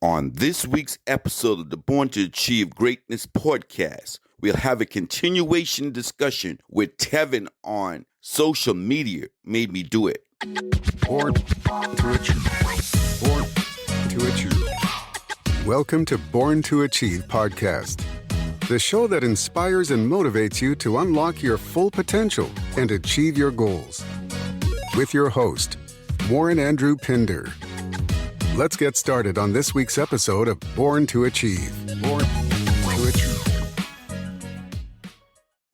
On this week's episode of the Born to Achieve Greatness podcast, we'll have a continuation discussion with Tevin on social media made me do it. Born to Achieve. Born to Achieve. Welcome to Born to Achieve podcast, the show that inspires and motivates you to unlock your full potential and achieve your goals. With your host, Warren Andrew Pinder. Let's get started on this week's episode of Born to Achieve. Born to Achieve.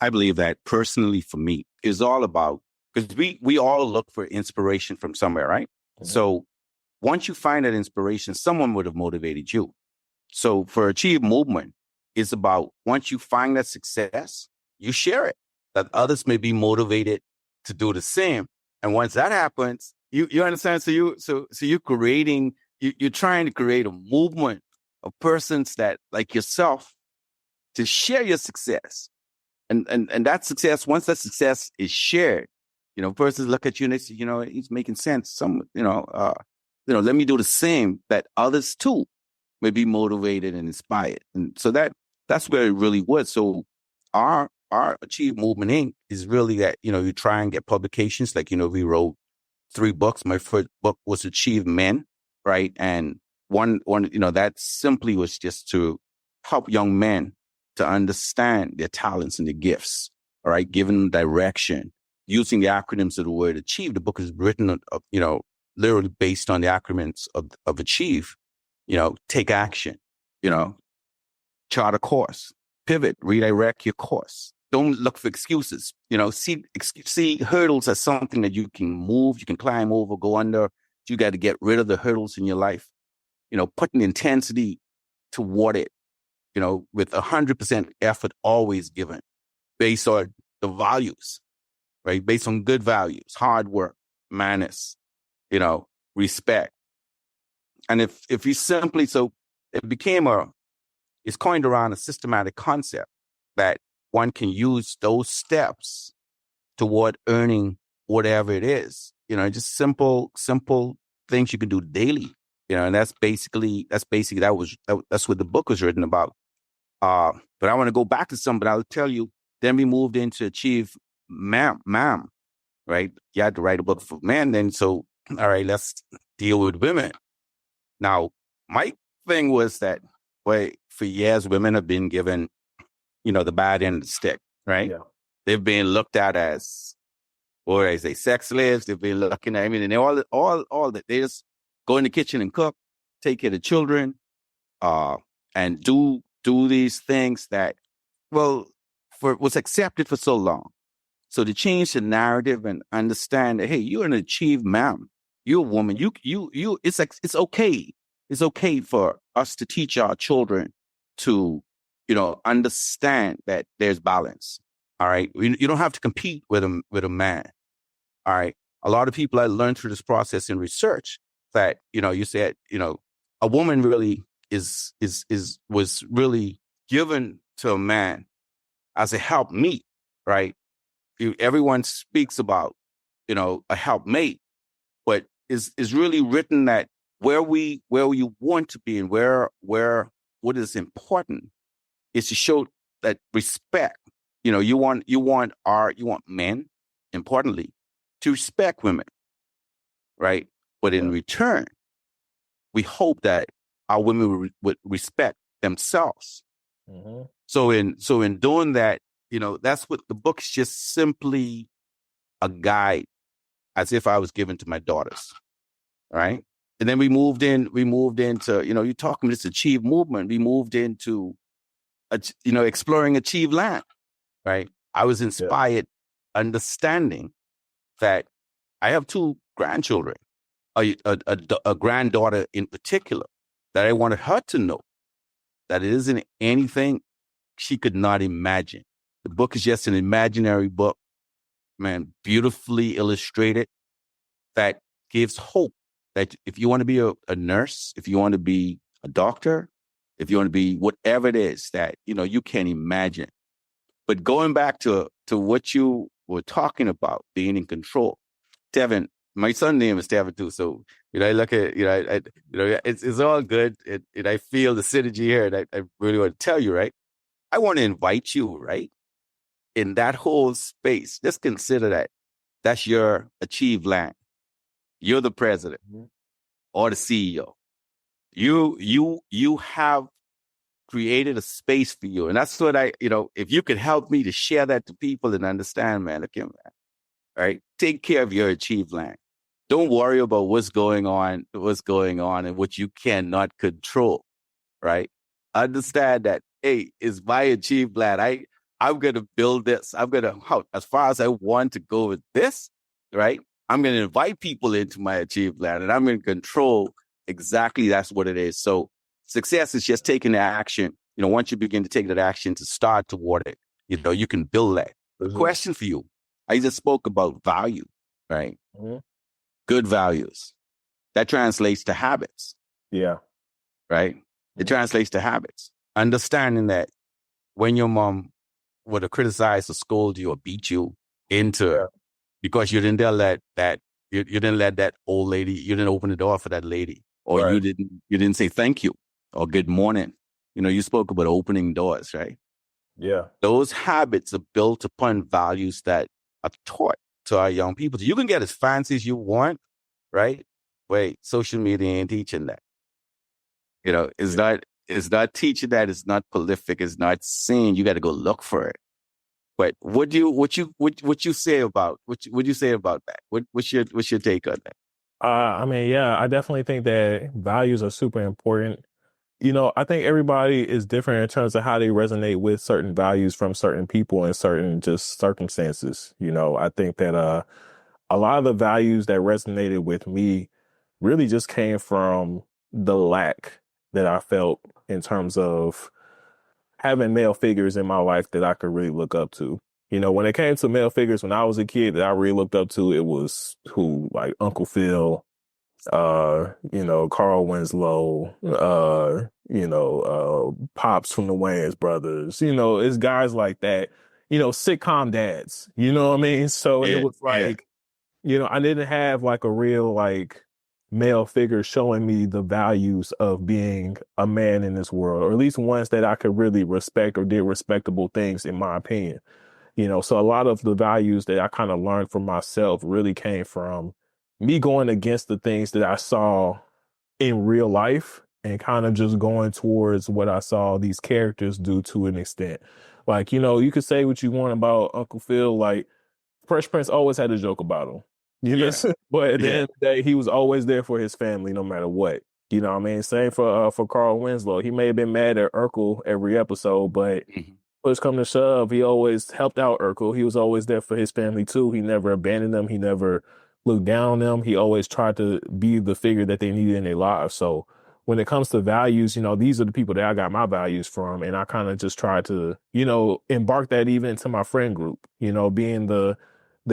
I believe that personally for me is all about, because we all look for inspiration from somewhere, right? Mm-hmm. So once you find that inspiration, someone would have motivated you. So for Achieve Movement, it's about once you find that success, you share it, that others may be motivated to do the same. And once that happens, you understand? So you're creating. You're trying to create a movement of persons that, like yourself, to share your success, and that success. Once that success is shared, persons look at you and they say, it's making sense. Let me do the same, that others too may be motivated and inspired. And so that's where it really was. So our Achieve Movement Inc. is really that you try and get publications. Like we wrote 3 books. My first book was Achieve Men. Right. And one, that simply was just to help young men to understand their talents and their gifts. All right. Giving them direction using the acronyms of the word achieve. The book is written, literally based on the acronyms of achieve, take action, chart a course, pivot, redirect your course. Don't look for excuses, see hurdles as something that you can move, you can climb over, go under. You got to get rid of the hurdles in your life, putting intensity toward it, with 100% effort always given based on the values, right? Based on good values, hard work, manners, respect. And if you simply, so it became it's coined around a systematic concept that one can use those steps toward earning whatever it is. Just simple things you can do daily, and that's what the book was written about. But I want to go back to something. I'll tell you, then we moved into Achieve Ma'am, right? You had to write a book for men. Then, so, all right, let's deal with women. Now, my thing was that, for years, women have been given, the bad end of the stick, right? Yeah. They've been looked at as, or as they sex slaves. They've been looking at, and all that. They just go in the kitchen and cook, take care of the children, and do these things that, was accepted for so long. So to change the narrative and understand that, hey, you're an achieved ma'am, you're a woman. It's okay. It's okay for us to teach our children to, understand that there's balance. All right. You don't have to compete with a man. All right. A lot of people I learned through this process in research that, you said, a woman really was really given to a man as a helpmeet, right? Everyone speaks about, a helpmate, but is really written that where you want to be and where what is important is to show that respect. You want men, importantly, to respect women, right? But in return, we hope that our women would respect themselves. Mm-hmm. So in doing that, that's what the book's just simply a guide, as if I was given to my daughters, right? And then we moved into, you're talking this Achieve Movement. We moved into, exploring Achieve Land. Right. I was inspired, understanding that I have 2 grandchildren, a granddaughter in particular, that I wanted her to know that it isn't anything she could not imagine. The book is just an imaginary book, man, beautifully illustrated, that gives hope that if you want to be a nurse, if you want to be a doctor, if you want to be whatever it is that, you can imagine. But going back to what you were talking about, being in control, Tevin, my son's name is Tevin too. So I look at, it's all good. I feel the synergy here, and I really want to tell you, right? I want to invite you, right, in that whole space. Just consider that. That's your achieved land. You're the president or the CEO. You have created a space for you. And that's what if you could help me to share that to people and understand, man, okay, man, right? Take care of your achieved land. Don't worry about what's going on and what you cannot control, right? Understand that, hey, it's my achieved land. I'm going to build this. I'm going to, as far as I want to go with this, right? I'm going to invite people into my achieved land, and I'm going to control exactly that's what it is. So success is just taking the action. Once you begin to take that action to start toward it, you can build that. Mm-hmm. Question for you. I just spoke about value, right? Mm-hmm. Good values. That translates to habits. Yeah. Right? It translates to habits. Understanding that when your mom would have criticized or scold you or beat you into because you didn't let you didn't let that old lady, you didn't open the door for that lady, or you didn't say thank you or good morning. You spoke about opening doors, right? Yeah. Those habits are built upon values that are taught to our young people. So you can get as fancy as you want, right? Wait, social media ain't teaching that. It's not teaching that. It's not prolific. It's not saying you got to go look for it. But what you say about that? What's your take on that? I mean, yeah, I definitely think that values are super important. I think everybody is different in terms of how they resonate with certain values from certain people and certain just circumstances. I think that a lot of the values that resonated with me really just came from the lack that I felt in terms of having male figures in my life that I could really look up to. When it came to male figures when I was a kid that I really looked up to, it was like Uncle Phil, Carl Winslow, Pops from the Wayans brothers, it's guys like that, sitcom dads, you know what I mean? So it was like, I didn't have like a real like male figure showing me the values of being a man in this world, or at least ones that I could really respect or did respectable things, in my opinion. So a lot of the values that I kind of learned from myself really came from me going against the things that I saw in real life and kind of just going towards what I saw these characters do to an extent. Like, you could say what you want about Uncle Phil, like Fresh Prince always had a joke about him, but at the end of the day, he was always there for his family, no matter what. You know what I mean? Same for Carl Winslow. He may have been mad at Urkel every episode, but push come to shove, he always helped out Urkel. He was always there for his family too. He never abandoned them. He never looked down on them. He always tried to be the figure that they needed in their lives. So when it comes to values, these are the people that I got my values from. And I kind of just try to, embark that even into my friend group, being the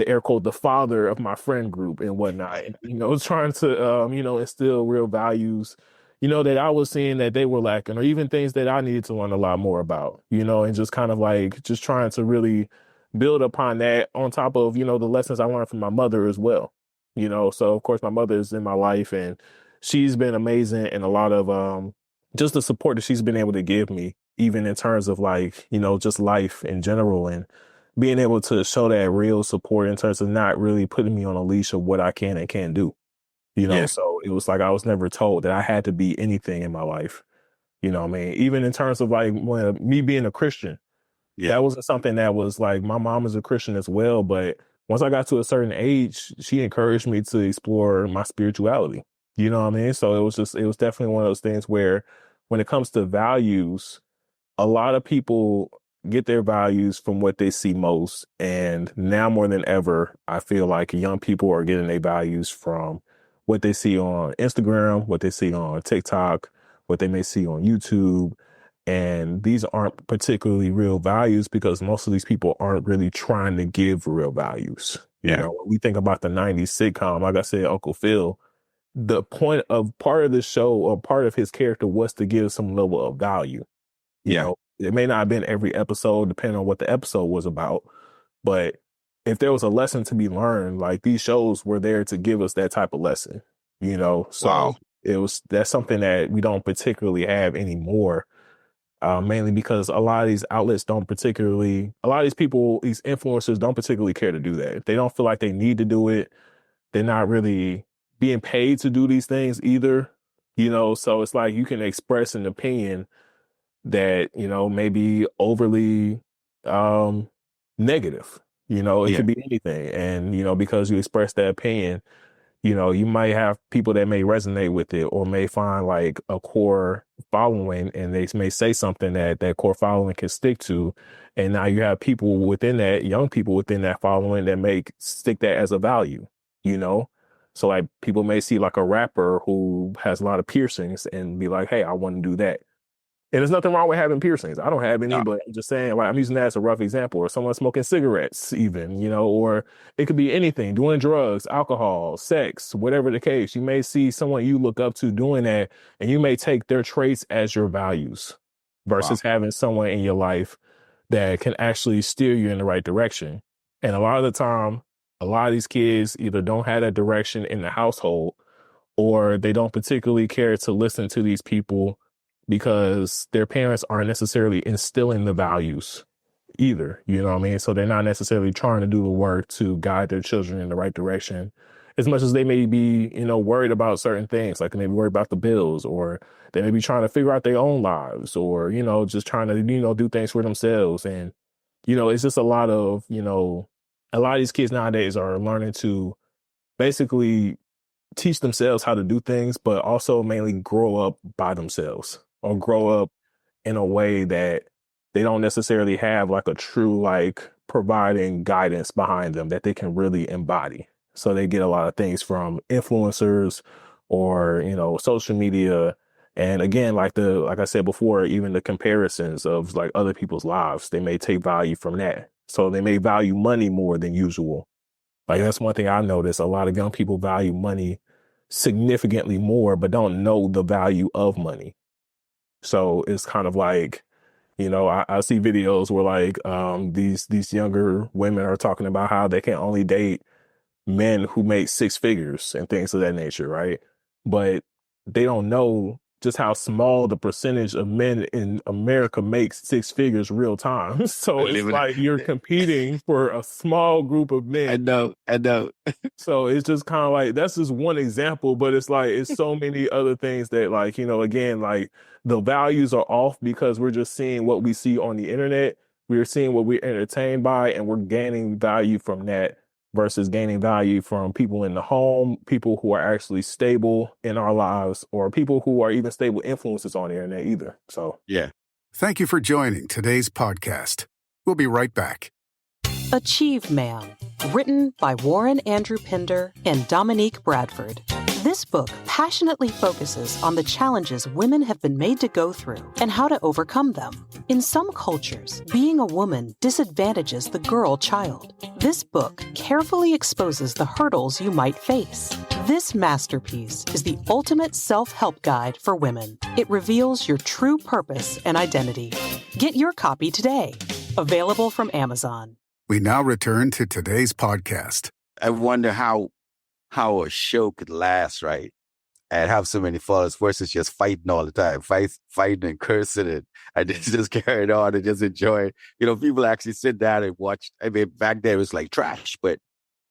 air quote, the father of my friend group and whatnot, and, trying to, instill real values, that I was seeing that they were lacking, or even things that I needed to learn a lot more about, and just kind of like just trying to really build upon that on top of, the lessons I learned from my mother as well. So of course my mother is in my life and she's been amazing, and a lot of just the support that she's been able to give me, even in terms of like, just life in general, and being able to show that real support in terms of not really putting me on a leash of what I can and can't do. So it was like I was never told that I had to be anything in my life. You know what I mean? Even in terms of like me being a Christian, that wasn't something that was like, my mom is a Christian as well. But once I got to a certain age, she encouraged me to explore my spirituality. You know what I mean? So it was definitely one of those things where when it comes to values, a lot of people get their values from what they see most. And now more than ever, I feel like young people are getting their values from what they see on Instagram, what they see on TikTok, what they may see on YouTube. And these aren't particularly real values because most of these people aren't really trying to give real values. When we think about the 90s sitcom, like I said, Uncle Phil, the point of part of the show or part of his character was to give some level of value. It may not have been every episode, depending on what the episode was about. But if there was a lesson to be learned, like these shows were there to give us that type of lesson. you know? So Wow. that's something that we don't particularly have anymore. Mainly because a lot of these outlets a lot of these people, these influencers don't particularly care to do that. They don't feel like they need to do it. They're not really being paid to do these things either, you know? So it's like you can express an opinion that, you know, may be overly negative. You know, it Yeah. could be anything. And, you know, because you express that opinion, you know, you might have people that may resonate with it or may find like a core following, and they may say something that that core following can stick to. And now you have people within that, young people within that following that may stick that as a value, you know? So like people may see like a rapper who has a lot of piercings and be like, hey, I want to do that. And there's nothing wrong with having piercings. I don't have any, No. but I'm just saying, like, I'm using that as a rough example. Or someone smoking cigarettes, even, you know, or it could be anything, doing drugs, alcohol, sex, whatever the case. You may see someone you look up to doing that, and you may take their traits as your values Wow. versus having someone in your life that can actually steer you in the right direction. And a lot of the time, a lot of these kids either don't have that direction in the household, or they don't particularly care to listen to these people because their parents aren't necessarily instilling the values either. You know what I mean? So they're not necessarily trying to do the work to guide their children in the right direction as much as they may be, you know, worried about certain things, like they may be worried about the bills, or they may be trying to figure out their own lives, or, you know, just trying to, you know, do things for themselves. And, you know, it's just a lot of, you know, a lot of these kids nowadays are learning to basically teach themselves how to do things, but also mainly grow up by themselves or grow up in a way that they don't necessarily have like a true, like, providing guidance behind them that they can really embody. So they get a lot of things from influencers or, you know, social media. And again, like I said before, even the comparisons of like other people's lives, they may take value from that. So they may value money more than usual. Like that's one thing I noticed. A lot of young people value money significantly more, but don't know the value of money. So it's kind of like, you know, I see videos where like these younger women are talking about how they can only date men who make six figures and things of that nature, right? But they don't know just how small the percentage of men in America makes six figures real time. I So it's live in like you're competing for a small group of I men. know. I know. So it's just kind of like that's just one example, but it's like it's so many other things that, like, you know, again, like the values are off because we're just seeing what we see on the internet. We're seeing what we're entertained by, and we're gaining value from that versus gaining value from people in the home, people who are actually stable in our lives, or people who are even stable influences on the internet either. So Yeah. Thank you for joining today's podcast. We'll be right back. Achieve Man, written by Warren Andrew Pinder and Dominique Bradford. This book passionately focuses on the challenges women have been made to go through and how to overcome them. In some cultures, being a woman disadvantages the girl child. This book carefully exposes the hurdles you might face. This masterpiece is the ultimate self-help guide for women. It reveals your true purpose and identity. Get your copy today. Available from Amazon. We now return to today's podcast. I wonder how a show could last, right? And have so many followers versus just fighting all the time, fighting and cursing and just carrying on and just enjoy it. You know, people actually sit down and watch. I mean, back then it was like trash, but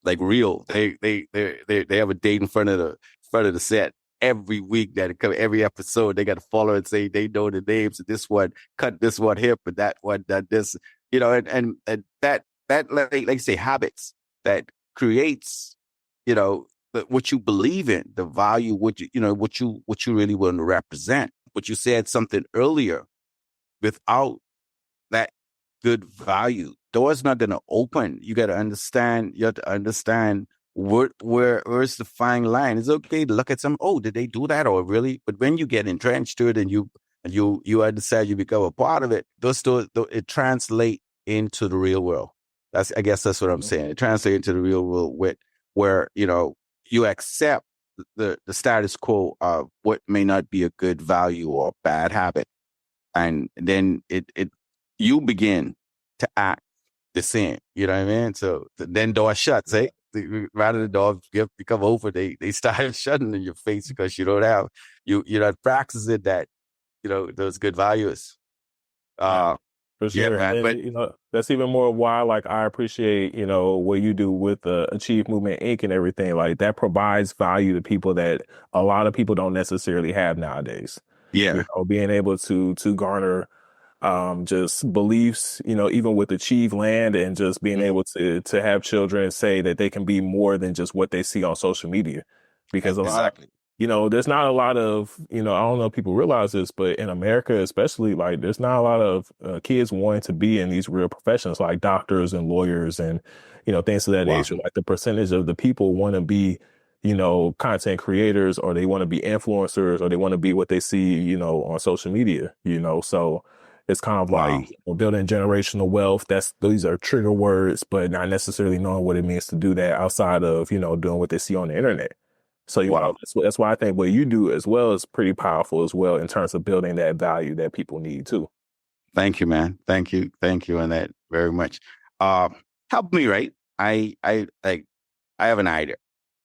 like real. They have a date in front of the set every week that it come every episode. They got to follow and say they know the names of this one, cut this one hip, and that one, that this. You know, and that like you say, habits that creates, you know, what you believe in, the value, what you really want to represent. But you said something earlier, without that good value, doors not going to open. You got to understand. You have to understand where's the fine line. It's okay to look at some. Oh, did they do that? Or really? But when you get entrenched to it and you understand, you become a part of it. It translate into the real world. I guess that's what I'm saying. It translates into the real world where you know, you accept the status quo of what may not be a good value or bad habit, and then you begin to act the same. You know what I mean? So then door shuts, eh? rather the dogs become over, they start shutting in your face because you don't have you're not practicing that, those good values. For Yeah, sure. man. And, But that's even more why, like, I appreciate, what you do with Achieve Movement Inc. and everything. Like, that provides value to people that a lot of people don't necessarily have nowadays. yeah, Being able to garner just beliefs, even with Achieve Land and just being able to have children say that they can be more than just what they see on social media. Because a lot, exactly. there's not a lot of, I don't know if people realize this, but in America, especially, like, there's not a lot of kids wanting to be in these real professions like doctors and lawyers and, things of that Wow. nature. Like, the percentage of the people want to be, content creators, or they want to be influencers, or they want to be what they see, on social media, so it's kind of Wow. like building generational wealth. These are trigger words, but not necessarily knowing what it means to do that outside of, doing what they see on the internet. So, Wow. that's why I think what you do as well is pretty powerful as well in terms of building that value that people need too. Thank you, man. Thank you on that very much. Help me, right? I have an idea.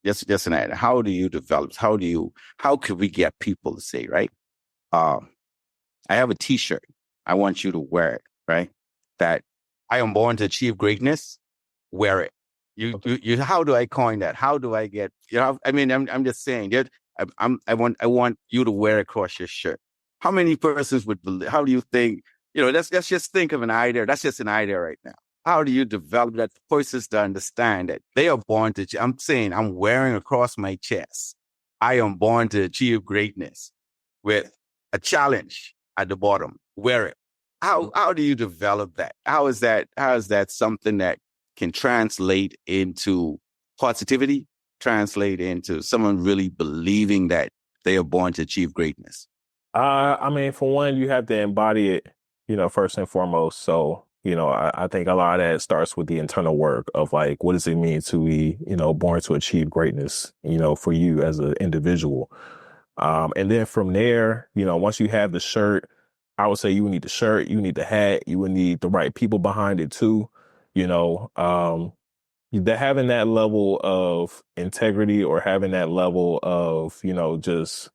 Just an idea. How do you develop? How could we get people to say, right? I have a T-shirt. I want you to wear it, right? That I am born to achieve greatness. Wear it. You. How do I coin that? How do I get? I mean, I'm just saying. I want you to wear it across your shirt. How many persons would believe? How do you think? Let's just think of an idea. That's just an idea right now. How do you develop that persons to understand that they are born to? I'm saying I'm wearing across my chest. I am born to achieve greatness with a challenge at the bottom. Wear it. How do you develop that? How is that something that can translate into positivity, translate into someone really believing that they are born to achieve greatness? I mean, for one, you have to embody it, first and foremost. So, I think a lot of that starts with the internal work of, like, what does it mean to be, born to achieve greatness, for you as an individual. And then from there, once you have the shirt, I would say you would need the shirt, you need the hat, you would need the right people behind it too. Having that level of integrity, or having that level of, just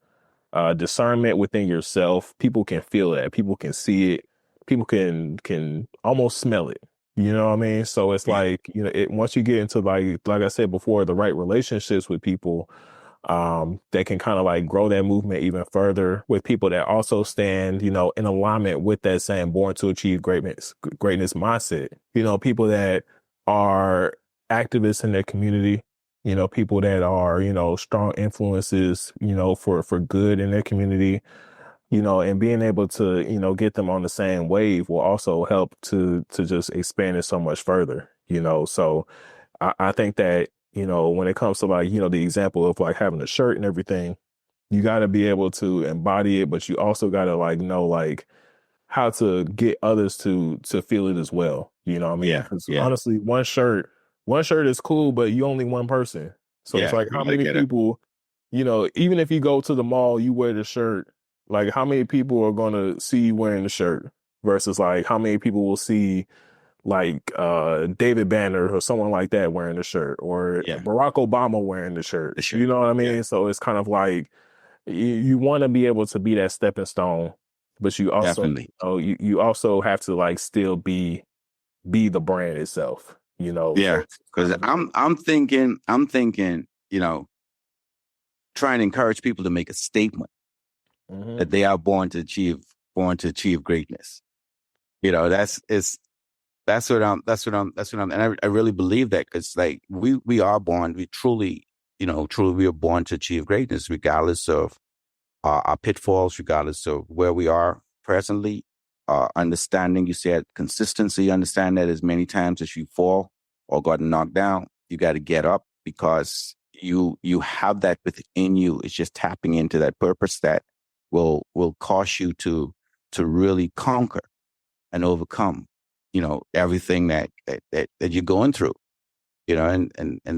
discernment within yourself. People can feel that. People can see it. People can almost smell it. You know what I mean? So it's like, once you get into, like I said before, the right relationships with people, that can kind of like grow that movement even further, with people that also stand, in alignment with that same born to achieve greatness mindset. People that are activists in their community, people that are, strong influences, for good in their community, and being able to, get them on the same wave will also help to just expand it so much further, So I think that, when it comes to, like, the example of, like, having a shirt and everything, you got to be able to embody it, but you also got to, like, know, like, how to get others to feel it as well. You know what I mean? Yeah, Because yeah. honestly, one shirt is cool, but you only one person. So it's Yeah, like, how I many get it. people, even if you go to the mall, you wear the shirt, like, how many people are going to see you wearing the shirt versus, like, how many people will see, like, David Banner or someone like that wearing the shirt, or Yeah. Barack Obama wearing the shirt. The shirt. You know what I mean? Yeah. So it's kind of like, you want to be able to be that stepping stone, but you also, Definitely. you also have to, like, still be the brand itself, Yeah. So it's Because kind of, I'm thinking, trying to encourage people to make a statement Mhm. that they are born to achieve greatness. And I really believe that, because, like, we are born, we truly we are born to achieve greatness, regardless of our pitfalls, regardless of where we are presently. Understanding, you said consistency, understand that as many times as you fall or got knocked down, you got to get up, because you have that within you. It's just tapping into that purpose that will cause you to really conquer and overcome, everything that you're going through, and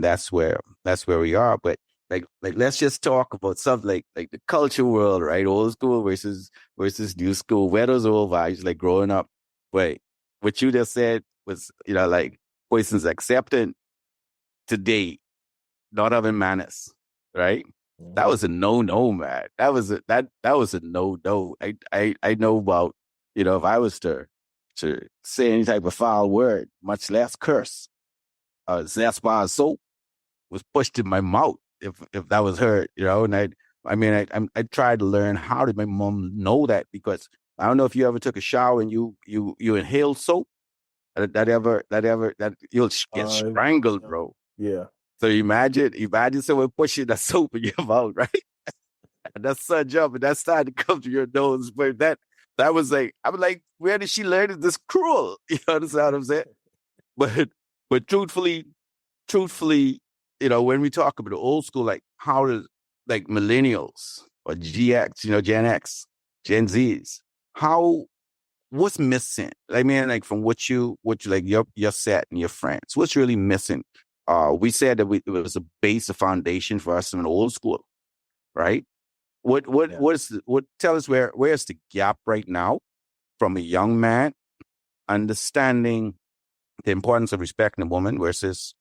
that's where we are. But, like let's just talk about something like the culture world, right? Old school versus new school. Where those old vibes, like, growing up. Wait, what you just said was, like, persons accepting today not having manners, right? That was a no, man. That was a no. I know about, if I was to say any type of foul word, much less curse, that's why soap was pushed in my mouth if that was heard, and I tried to learn how did my mom know that, because I don't know if you ever took a shower and you inhaled soap, that you'll get strangled, bro. Yeah. So imagine someone pushing that soap in your mouth, right? And that sun jump and that started to come to your nose. But that was like, I'm like, where did she learn this cruel? You understand what I'm saying? But truthfully, when we talk about the old school, like how does like millennials or GX, Gen X, Gen Zs, what's missing? I mean, like from what you like your set and your friends, what's really missing? We said that it was a base, a foundation for us in the old school, right? Tell us where's the gap right now from a young man understanding the importance of respecting a woman versus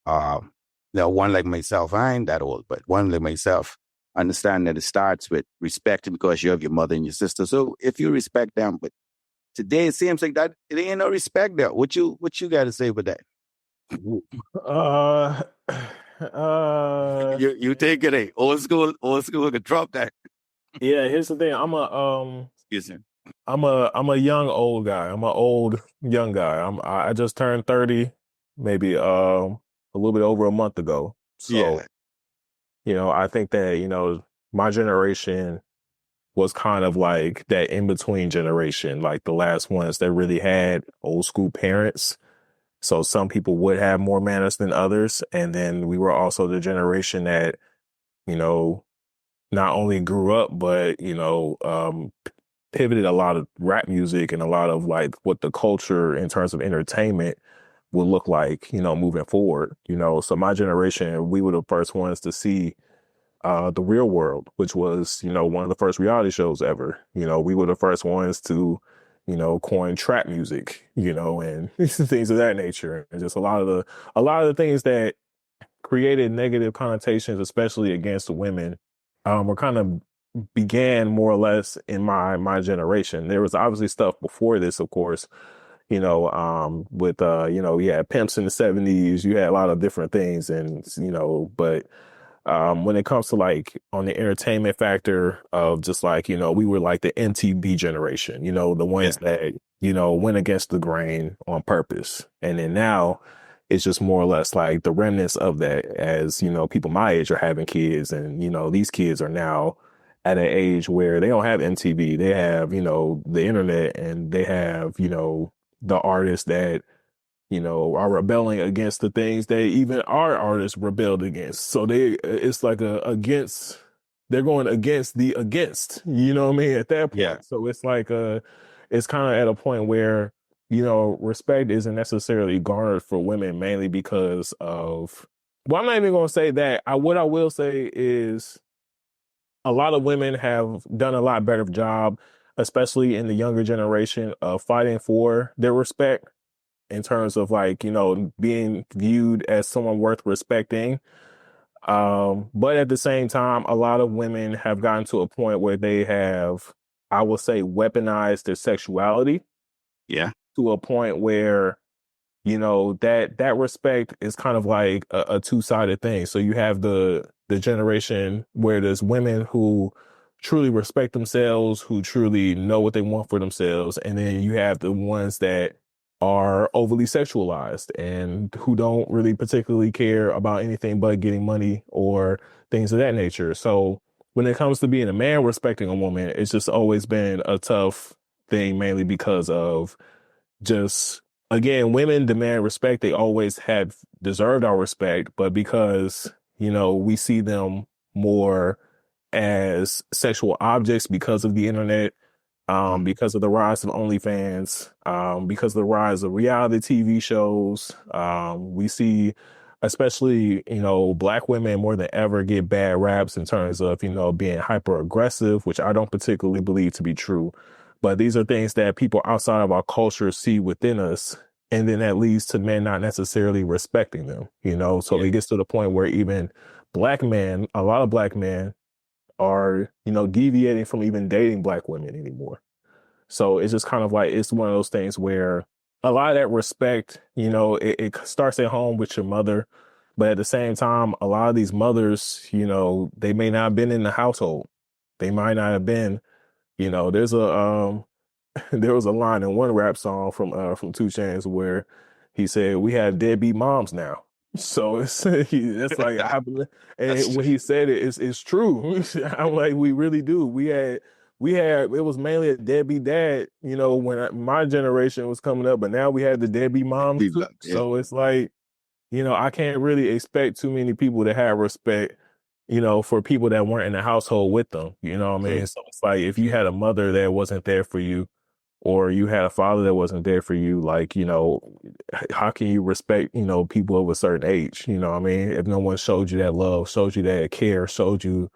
one like myself. I ain't that old, but one like myself understand that it starts with respecting because you have your mother and your sister. So if you respect them, but today it seems like that it ain't no respect there. What you got to say about that? You take it, old school to drop that. Yeah, here's the thing. Excuse me. I'm a young old guy. I'm an old young guy. I just turned 30, maybe a little bit over a month ago. So, I think that, my generation was kind of like that in between generation, like the last ones that really had old school parents. So some people would have more manners than others. And then we were also the generation that, not only grew up, but, pivoted a lot of rap music and a lot of like what the culture in terms of entertainment will look like, moving forward. So my generation, we were the first ones to see The Real World, which was, one of the first reality shows ever. We were the first ones to, coin trap music, and things of that nature. And just a lot of the things that created negative connotations, especially against women, were kind of began more or less in my generation. There was obviously stuff before this, of course, with you had pimps in the 70s, you had a lot of different things, and but when it comes to like on the entertainment factor of just like, we were like the MTV generation, the ones that, went against the grain on purpose. And then now it's just more or less like the remnants of that as, people my age are having kids, and, these kids are now at an age where they don't have MTV. They have, the internet, and they have, the artists that, are rebelling against the things that even our artists rebelled against. So it's like they're going against the against, you know what I mean? At that point. Yeah. So it's like, it's kind of at a point where, respect isn't necessarily garnered for women, mainly because of, well, I'm not even going to say that. What I will say is a lot of women have done a lot better job, especially in the younger generation, of fighting for their respect, in terms of like, being viewed as someone worth respecting. But at the same time, a lot of women have gotten to a point where they have, I will say, weaponized their sexuality. Yeah. To a point where, that respect is kind of like a two-sided thing. So you have the generation where there's women who truly respect themselves, who truly know what they want for themselves. And then you have the ones that are overly sexualized and who don't really particularly care about anything but getting money or things of that nature. So when it comes to being a man respecting a woman, it's just always been a tough thing, mainly because of just, again, women demand respect. They always have deserved our respect, but because, we see them more as sexual objects because of the internet, because of the rise of OnlyFans, because of the rise of reality TV shows. We see, especially, Black women more than ever get bad raps in terms of, being hyper aggressive, which I don't particularly believe to be true. But these are things that people outside of our culture see within us And then that leads to men not necessarily respecting them, you know? So it gets to the point where even black men, a lot of black men are, you know, deviating from even dating black women anymore. So it's just kind of like, it's one of those things where a lot of that respect, you know, it starts at home with your mother. But at the same time, a lot of these mothers, you know, they may not have been in the household. They might not have been, you know, there was a line in one rap song from 2 Chainz where he said, "We have deadbeat moms now." So it's like and when he said it, it's true. I'm like, we really do. We had it was mainly a deadbeat dad, you know, when my generation was coming up, but now we had the deadbeat moms too. So it's like, you know, I can't really expect too many people to have respect, you know, for people that weren't in the household with them. You know what I mean? So it's like, if you had a mother that wasn't there for you, or you had a father that wasn't there for you, like, you know, how can you respect, you know, people of a certain age? You know what I mean? If no one showed you that love, showed you that care, showed you,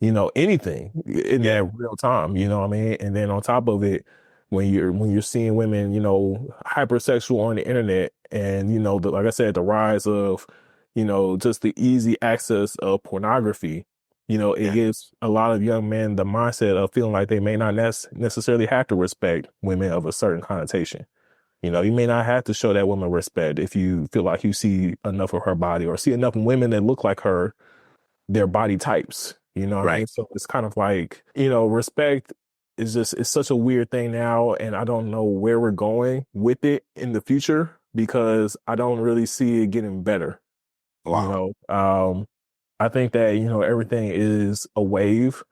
you know, anything in that real time, you know what I mean? And then on top of it, when you're seeing women, you know, hypersexual on the internet, and, you know, like I said, the rise of, you know, just the easy access of pornography, you know, it gives a lot of young men the mindset of feeling like they may not necessarily have to respect women of a certain connotation. You know, you may not have to show that woman respect if you feel like you see enough of her body, or see enough women that look like her, their body types. You know what I mean? So it's kind of like, you know, respect it's such a weird thing now, and I don't know where we're going with it in the future, because I don't really see it getting better. Wow. You know, I think that, you know, everything is a wave,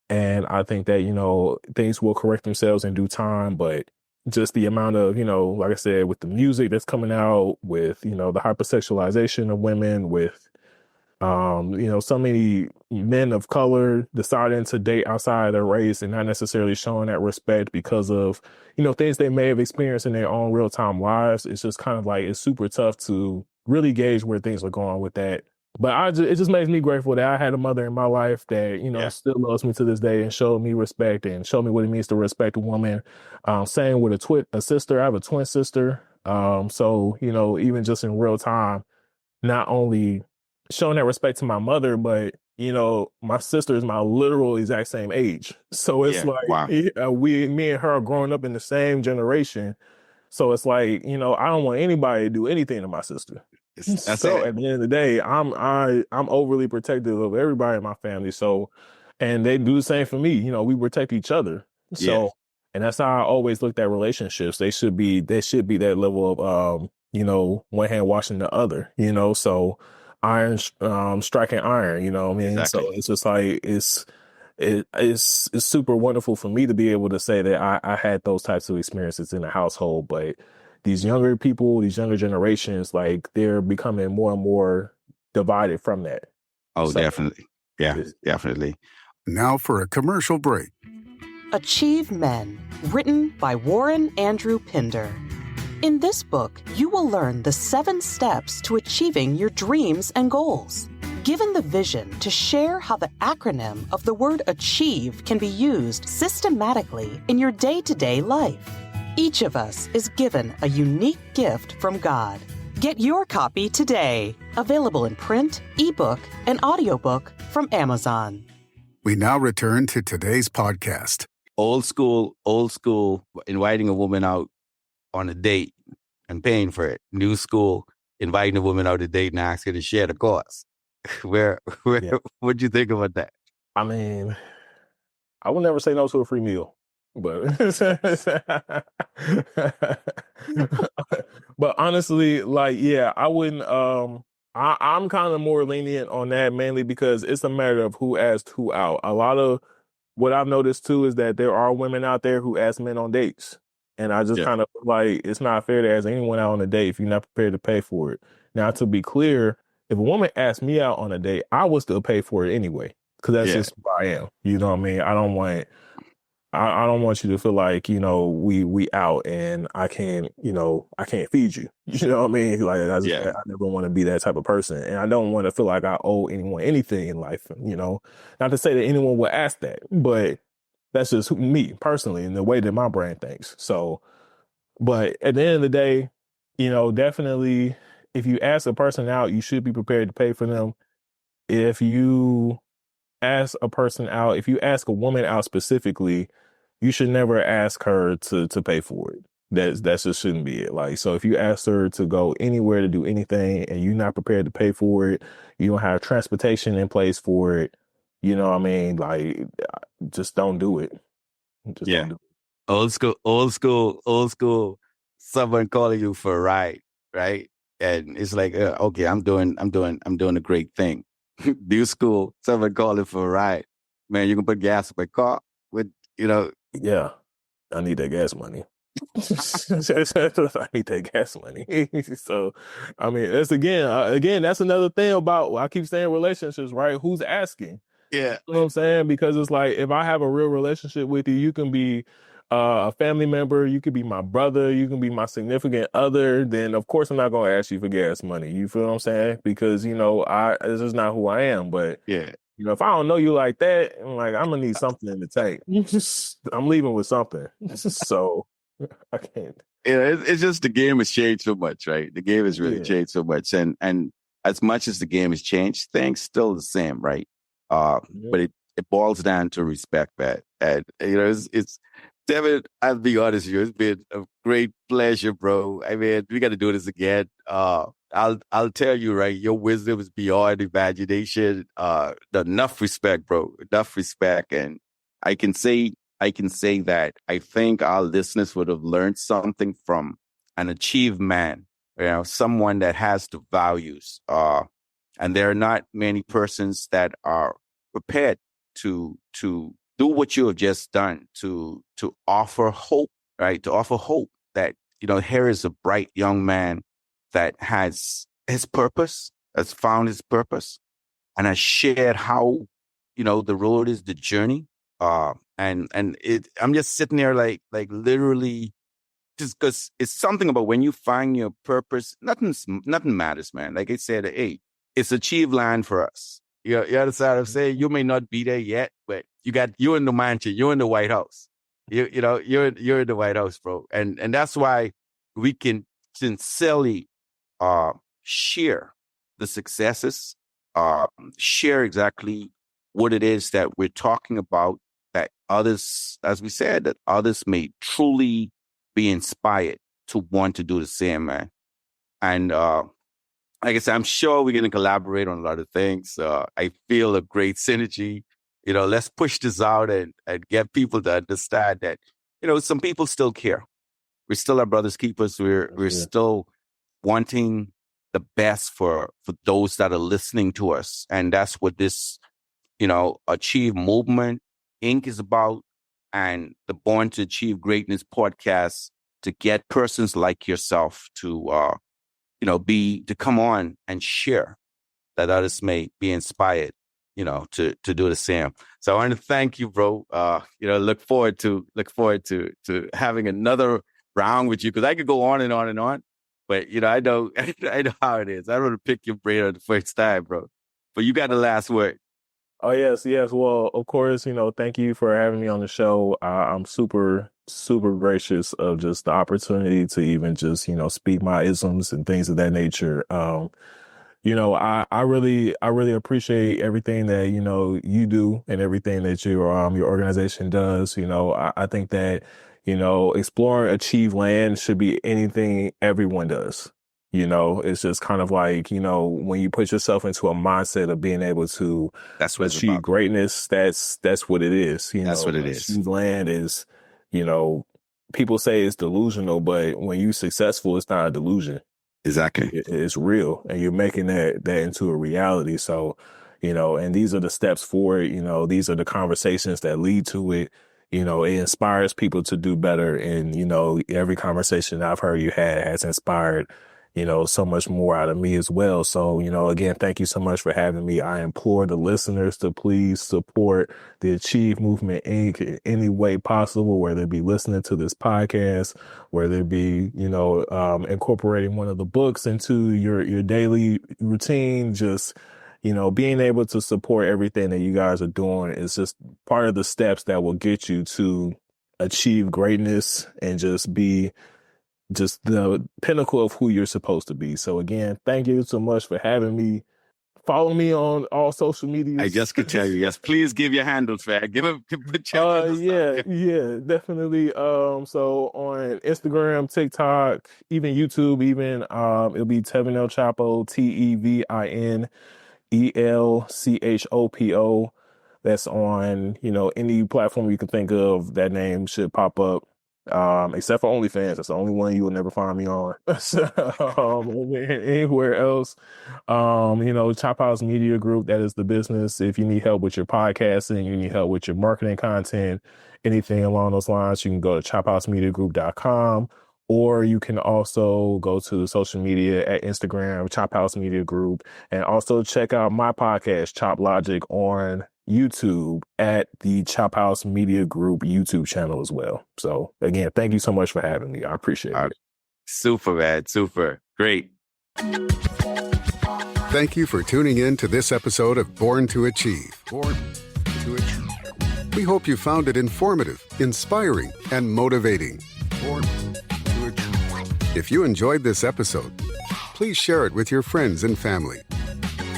and I think that, you know, things will correct themselves in due time, but just the amount of, you know, like I said, with the music that's coming out, with, you know, the hypersexualization of women, with you know, so many men of color deciding to date outside their race and not necessarily showing that respect because of, you know, things they may have experienced in their own real time lives. It's just kind of like, it's super tough to really gauge where things are going with that. But it just makes me grateful that I had a mother in my life that, you know, still loves me to this day and showed me respect and showed me what it means to respect a woman. Same with a sister. I have a twin sister. So, you know, even just in real time, not only showing that respect to my mother, but, you know, my sister is my literal exact same age. So it's me and her are growing up in the same generation. So it's like, you know, I don't want anybody to do anything to my sister. So at the end of the day, I'm overly protective of everybody in my family. So, and they do the same for me. You know, we protect each other. So, and that's how I always looked at relationships. They should be that level of, you know, one hand washing the other, you know, so iron, striking iron, you know what I mean? Exactly. So it's just like, it's super wonderful for me to be able to say that I had those types of experiences in the household. But these younger people, these younger generations, like, they're becoming more and more divided from that. Oh, definitely. Yeah, definitely. Now for a commercial break. Achieve Men, written by Warren Andrew Pinder. In this book, you will learn the 7 steps to achieving your dreams and goals. Given the vision to share how the acronym of the word achieve can be used systematically in your day-to-day life. Each of us is given a unique gift from God. Get your copy today. Available in print, ebook, and audiobook from Amazon. We now return to today's podcast. Old school, inviting a woman out on a date and paying for it. New school, inviting a woman out on a date and asking her to share the cost. What'd you think about that? I mean, I will never say no to a free meal, but but honestly, like, yeah, I wouldn't. I'm kind of more lenient on that, mainly because it's a matter of who asked who out. A lot of what I've noticed too is that there are women out there who ask men on dates, and I just kind of like, it's not fair to ask anyone out on a date if you're not prepared to pay for it. Now, to be clear, if a woman asked me out on a date, I would still pay for it anyway, because that's just who I am. You know what I mean? I don't want you to feel like, you know, we out and I can't feed you. You know what I mean? Like, I never want to be that type of person, and I don't want to feel like I owe anyone anything in life. You know, not to say that anyone would ask that, but that's just me personally and the way that my brain thinks. So, but at the end of the day, definitely if you ask a person out, you should be prepared to pay for them. If you ask a person out, if you ask a woman out specifically, you should never ask her to pay for it. That just shouldn't be it. Like, so if you ask her to go anywhere to do anything and you're not prepared to pay for it, you don't have transportation in place for it, you know what I mean? Like, just don't do it. Just don't do it. Old school. Someone calling you for a ride, right? And it's like, okay, I'm doing a great thing. New school, someone calling for a ride. Man, you can put gas in my car with, Yeah, I need that gas money. I need that gas money. So, I mean, that's again, that's another thing about, I keep saying relationships, right? Who's asking? Yeah. You know what I'm saying? Because it's like, if I have a real relationship with you, you can be a family member, you could be my brother, you can be my significant other, then of course I'm not going to ask you for gas money. You feel what I'm saying? Because, this is not who I am. But, Yeah. if I don't know you like that, I'm going to need something in the tank. I'm leaving with something. So I can't. It's just the game has changed so much, right? The game has really Yeah. changed so much. And as much as the game has changed, things still the same, right? But it boils down to respect, man. And, it's Tevin, I'll be honest with you, it's been a great pleasure, bro. I mean, we got to do this again. I'll tell you, right? Your wisdom is beyond imagination. Enough respect, bro. Enough respect. And I can say that I think our listeners would have learned something from an achieved man, someone that has the values. And there are not many persons that are prepared to do what you have just done, to offer hope, right? To offer hope that, here is a bright young man that has his purpose, has found his purpose, and has shared how, the road is the journey. I'm just sitting there like literally, just because it's something about when you find your purpose, nothing matters, man. Like I said, hey, it's achieved land for us. You understand what I'm saying? You may not be there yet, but you're in the mansion, you're in the White House. You're in the White House, bro. And that's why we can sincerely share the successes, share exactly what it is that we're talking about, that others, as we said, that others may truly be inspired to want to do the same, man. And like I said, I'm sure we're going to collaborate on a lot of things. I feel a great synergy. Let's push this out and get people to understand that, some people still care. We're still our brother's keepers. We're still wanting the best for those that are listening to us. And that's what this, Achieve Movement Inc. is about. And the Born to Achieve Greatness podcast, to get persons like yourself to, to come on and share, that others may be inspired, to do the same. So I want to thank you, bro. Look forward to having another round with you, because I could go on and on and on, but I know how it is. I don't want to pick your brain on the first time, bro. But you got the last word. Oh, yes. Well, of course, thank you for having me on the show. I'm super, super gracious of just the opportunity to even just, speak my isms and things of that nature. I really appreciate everything that, you do and everything that your organization does. I think that, exploring Achieve Land should be anything everyone does. It's just kind of like, when you put yourself into a mindset of being able to achieve greatness, that's what it is. That's what it is. Achieve Land is, people say it's delusional, but when you're successful, it's not a delusion. Exactly. It's real, and you're making that into a reality. So, and these are the steps for it. These are the conversations that lead to it. It inspires people to do better. And, every conversation I've heard you had has inspired, so much more out of me as well. So, again, thank you so much for having me. I implore the listeners to please support the Achieve Movement Inc. in any way possible, whether it be listening to this podcast, whether it be, incorporating one of the books into your daily routine, just, being able to support everything that you guys are doing is just part of the steps that will get you to achieve greatness and just be just the pinnacle of who you're supposed to be. So again, thank you so much for having me. Follow me on all social media. I just could tell you, yes. Please give your handles, man. Give your handles. Yeah, definitely. So on Instagram, TikTok, even YouTube, even it'll be Tevin El Chapo, TevinElChopo. That's on, any platform you can think of. That name should pop up. Except for OnlyFans. That's the only one you will never find me on. So, anywhere else, Chop House Media Group, that is the business. If you need help with your podcasting, you need help with your marketing content, anything along those lines, you can go to chophouse.mediagroup.com, or you can also go to the social media at Instagram, Chop House Media Group, and also check out my podcast, Chop Logic, on YouTube at the Chop House Media Group YouTube channel as well. So again, thank you so much for having me. I appreciate it. Super, man. Super. Great. Thank you for tuning in to this episode of Born to Achieve. Born to Achieve. We hope you found it informative, inspiring, and motivating. Born to Achieve. If you enjoyed this episode, please share it with your friends and family.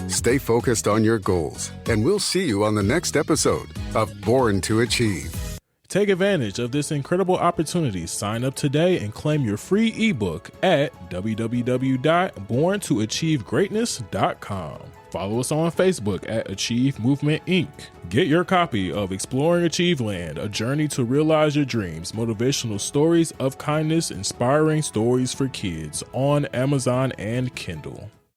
Stay focused on your goals, and we'll see you on the next episode of Born to Achieve. Take advantage of this incredible opportunity. Sign up today and claim your free ebook at www.borntoachievegreatness.com. Follow us on Facebook at Achieve Movement Inc. Get your copy of Exploring Achieveland, A Journey to Realize Your Dreams, Motivational Stories of Kindness, Inspiring Stories for Kids on Amazon and Kindle.